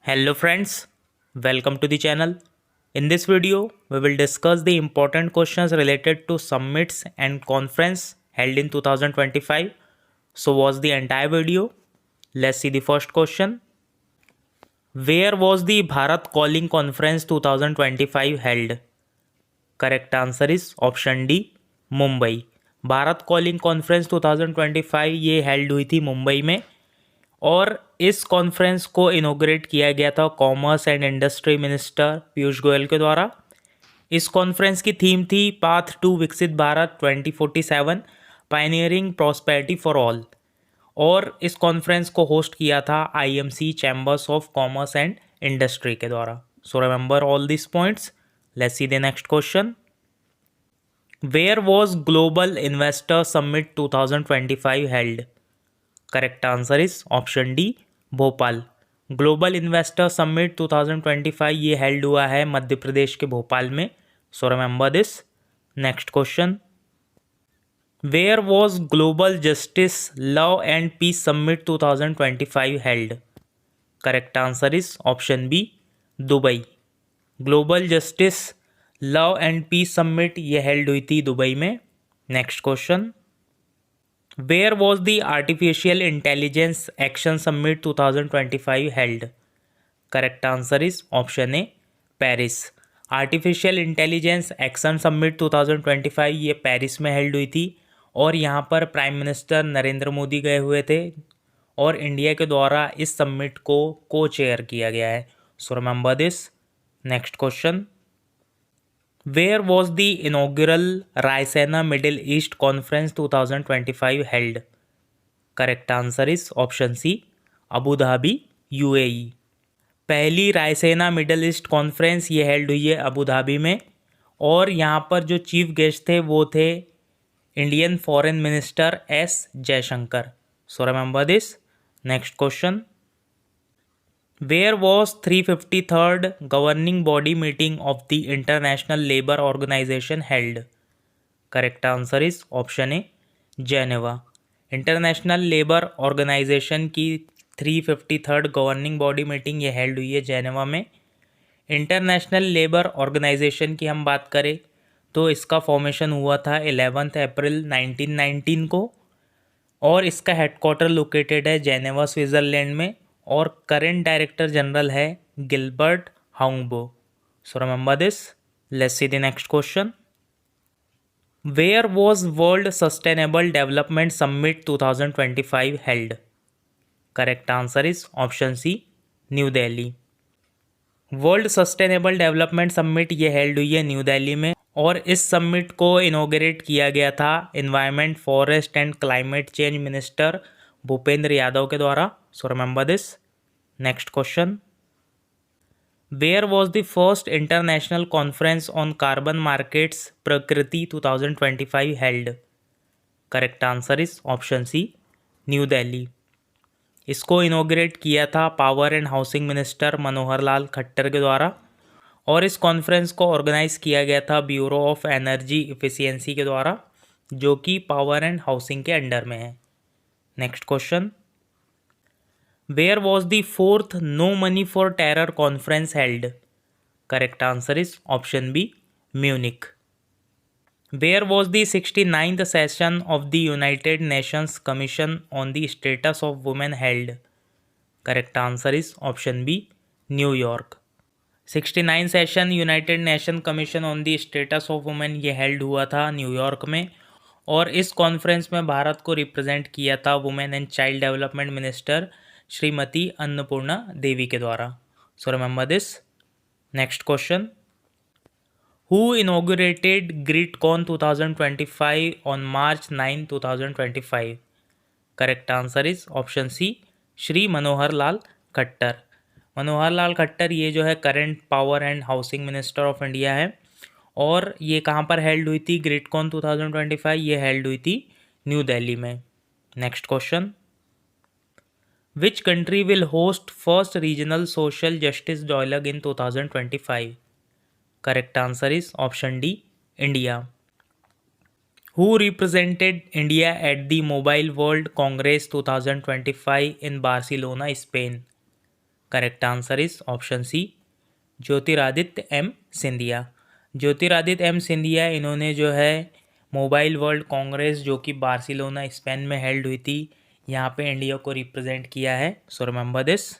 Hello friends, welcome to the channel. In this video, we will discuss the important questions related to summits and conference held in 2025. So watch the entire video. Let's see the first question. Where was the Bharat Calling Conference 2025 held? Correct answer is option D, Mumbai. Bharat calling conference 2025 ये held हुई थी मुंबई में और इस conference को इनोग्रेट किया गया था commerce and industry minister Piyush Goyal के द्वारा। इस कॉन्फ्रेंस की थीम थी path to Viksit Bharat 2047 pioneering prosperity for all और इस कॉन्फ्रेंस को होस्ट किया था IMC chambers of commerce and industry के द्वारा। So remember all this points. Let's see the next question. Where was global investor summit 2025 held? Correct answer is option D, Bhopal. Global investor summit 2025 ये held हुआ है मध्य प्रदेश के भोपाल में. So remember this. Next question. Where was global justice love and peace summit 2025 held? Correct answer is option B, Dubai. Global justice love and peace summit ये held हुई थी Dubai में. Next question. Where was the artificial intelligence action summit 2025 held? Correct answer is option A, Paris. Artificial intelligence action summit 2025 ये Paris में held हुई थी और यहाँ पर प्राइम मिनिस्टर नरेंद्र मोदी गए हुए थे और इंडिया के द्वारा इस समिट को को चेयर किया गया है. So remember this. Next question. Where was the inaugural Raisina Middle East Conference 2025 held? Correct answer is option C, Abu Dhabi, UAE. पहली रायसेना मिडल ईस्ट कॉन्फ्रेंस ये हेल्ड हुई है अबू धाबी में और यहाँ पर जो चीफ गेस्ट थे वो थे Indian foreign minister S Jaishankar. So remember this. Next question. Where was 353rd governing body meeting of the International Labour Organization held? Correct answer is option A, Geneva. International labour organization की 353rd governing body meeting ये held हुई है Geneva में. International labour organization की हम बात करें तो इसका फॉर्मेशन हुआ था 11 अप्रैल 1919 को और इसका हेडक्वार्टर लोकेटेड है जेनेवा स्विट्ज़रलैंड में और करेंट डायरेक्टर जनरल है Gilbert Houngbo. So remember this. Let's see the next question. Where was world sustainable development summit 2025 held? Correct answer is option C, new Delhi. World sustainable development summit ये held हुई है new Delhi में और इस summit को इनोग्रेट किया गया था environment forest and climate change minister Bhupender Yadav के द्वारा. So remember this. Next question. Where was the first international conference on carbon markets Prakriti 2025 held? Correct answer is option C, new Delhi. इसको इनोग्रेट किया था power and housing minister Manohar Lal Khattar के द्वारा और इस conference को ऑर्गेनाइज किया गया था ब्यूरो ऑफ एनर्जी इफिशियंसी के द्वारा जो कि पावर एंड हाउसिंग के अंडर में है. Next question. Where was the fourth no money for terror conference held? Correct answer is option B, Munich. Where was the 69th session of the United Nations commission on the status of women held? Correct answer is option B, New York. 69 session United Nation commission on the status of women ये held हुआ था New York में और इस conference में भारत को represent किया था women and child development minister Shrimati Annapurna Devi के द्वारा. So remember this. Next question. Who inaugurated GRIDCON 2025 on March 9, 2025? Correct answer is option C, Shri Manohar Lal Khattar. Manohar Lal Khattar ये जो है current power and housing minister of India है और ये कहाँ पर हेल्ड हुई थी ग्रिडकॉन 2025? ये हेल्ड हुई थी न्यू दिल्ली में. Next question. Which country will host first regional social justice dialogue in 2025? Correct answer is option D, India. Who represented India at the mobile world congress 2025 in Barcelona, Spain? Correct answer is option C Jyotiraditya M Scindia. Jyotiraditya M Scindia इन्होंने जो है mobile world Congress जो कि Barcelona Spain में held हुई थी, यहाँ पे इंडिया को रिप्रेजेंट किया है। So remember this.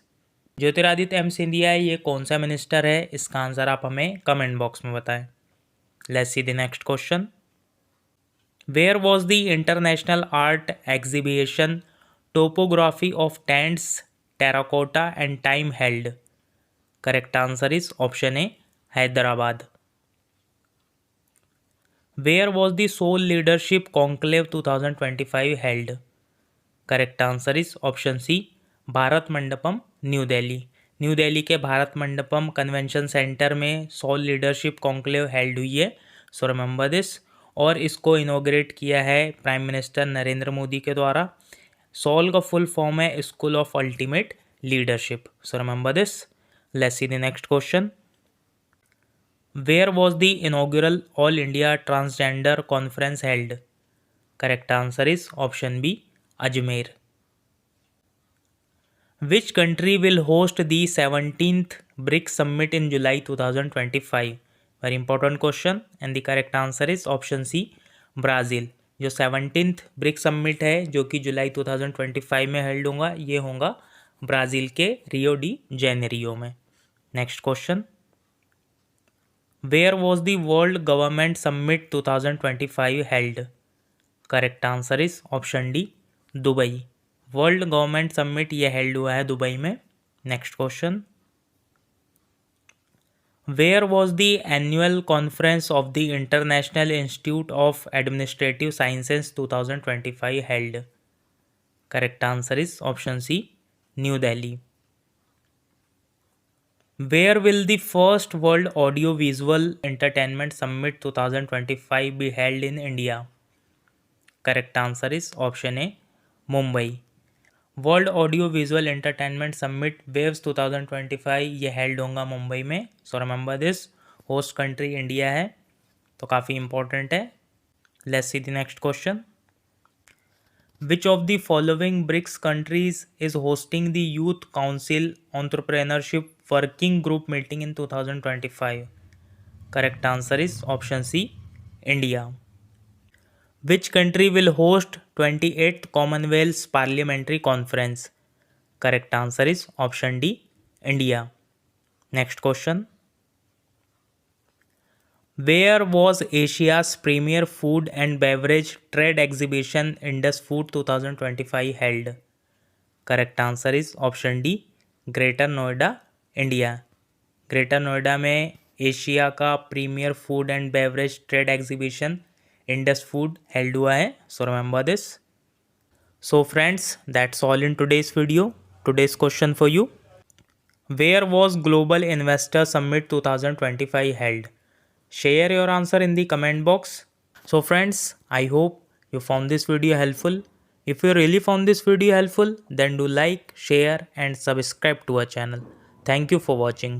Jyotiraditya M Scindia ये कौन सा मिनिस्टर है, इसका आंसर आप हमें कमेंट बॉक्स में बताएं। Let's see the next question. Where was the international art exhibition topography of tents terracotta and time held? Correct answer is option A Hyderabad. Where was the SOUL leadership conclave 2025 held? Correct answer is option C Bharat Mandapam New Delhi. New Delhi के Bharat Mandapam convention centre में SOUL leadership conclave held हुई है। So remember this. और इसको inaugurate किया है prime minister Narendra Modi के द्वारा। सोल का फुल फॉर्म है school of ultimate leadership. So remember this. Let's see the next question. Where was the inaugural all India transgender conference held? Correct answer is option B Ajmer. Which country will host the 17th BRICS Summit in July 2025? Very important question and the correct answer is option C Brazil. जो 17th BRICS summit है जो कि जुलाई 2025 में held होगा, ये होगा Brazil के Rio de Janeiro में। Next question. Where was the world government summit 2025 held? Correct answer is option D Dubai. World government summit ये हेल्ड हुआ है दुबई में। Next question. Where was the annual conference of the international institute of administrative sciences 2025 held? Correct answer is option C new Delhi. Where will the first world audio visual entertainment summit 2025 be held in India? Correct answer is option A Mumbai. World audio visual entertainment summit waves 2025 ये held होगा मुंबई में। So remember this. Host country India है, तो काफ़ी important है। Let's see the next question. Which of the following BRICS countries is hosting the youth council entrepreneurship working group meeting in 2025? Correct answer is option C India. Which country will host 28th Commonwealth Parliamentary Conference? Correct answer is option D, India. Next question. Where was Asia's premier food and beverage trade exhibition Indus Food 2025 held? Correct answer is option D, Greater Noida, India. Greater Noida में Asia का premier food and beverage trade exhibition Indus food held हुआ है। So remember this. So friends, that's all in today's video. Today's question for you. Where was global investor summit 2025 held? Share your answer in the comment box. So friends, I hope you found this video helpful. If you really found this video helpful, then do like, share and subscribe to our channel. Thank you for watching.